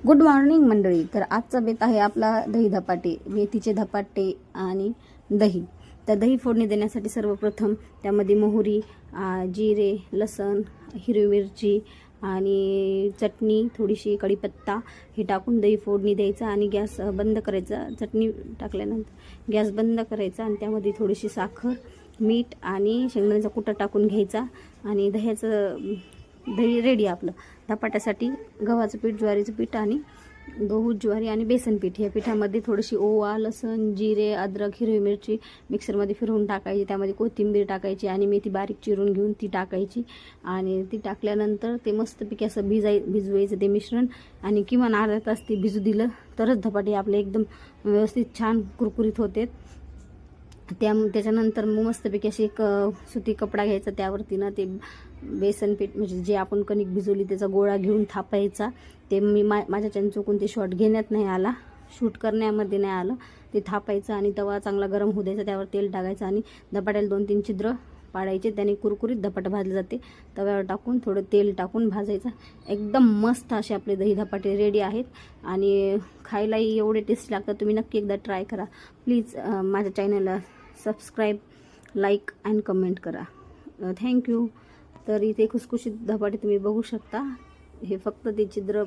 Good morning मंडळी. तर आजचा बेत आहे आपला दही धपाटे, मेथीचे धपाटे आणि दही. तर दही फोडणी देण्यासाठी सर्वप्रथम त्यामध्ये मोहरी, जिरे, लसण, हिरवी मिरची आणि चटणी, थोडीशी कढीपत्ता हे टाकून दही फोडणी द्यायचा आणि गॅस बंद करायचा. चटणी टाकल्यानंतर गॅस बंद करायचा आणि त्यामध्ये थोडीशी साखर, मीठ आणि शेंगदाण्याचा कुटा टाकून घ्यायचा आणि दही रेडी आपलं धपाट्यासाठी. गव्हाचं पीठ, ज्वारीचं पीठ आणि गहू, ज्वारी आणि बेसन पीठ. या पिठामध्ये थोडीशी ओवा, लसण, जिरे, अद्रक, हिरवी मिरची मिक्सरमध्ये फिरवून टाकायची. त्यामध्ये कोथिंबीर टाकायची आणि मेथी बारीक चिरून घेऊन ती टाकायची आणि ती टाकल्यानंतर ते मस्तपैकी असं भिजवायचं ते मिश्रण आणि किमान अर्धा तास ते भिजू दिलं तरच धपाटे आपले एकदम व्यवस्थित छान कुरकुरीत होते. त्याच्यानंतर मग मस्तपैकी अशी एक सुती कपडा घ्यायचा, त्यावरती ते बेसन पीठ म्हणजे जे आपण कणिक भिजवली त्याचा गोळा घेऊन थापायचा. ते माझ्याच्यानं चुकून ते शॉट घेण्यात नाही आला, शूट करण्यामध्ये नाही आलं. ते थापायचं आणि तवा चांगला गरम होऊ द्यायचा, त्यावर तेल टाकायचं आणि धपाट्याला 2-3 छिद्र पाडायचे. त्याने कुरकुरीत धपाटा भाजले जाते. तव्यावर टाकून थोडं तेल टाकून भाजायचं. एकदम मस्त असे आपले दही धपाटे रेडी आहेत आणि खायलाही एवढे टेस्टी लागतात. तुम्ही नक्की एकदा ट्राय करा. प्लीज माझ्या चॅनलला सबस्क्राईब, लाईक अँड कमेंट करा. थँक्यू. तर इथे खुसखुशीत धपाटे तुम्ही बघू शकता. हे फक्त ते छिद्र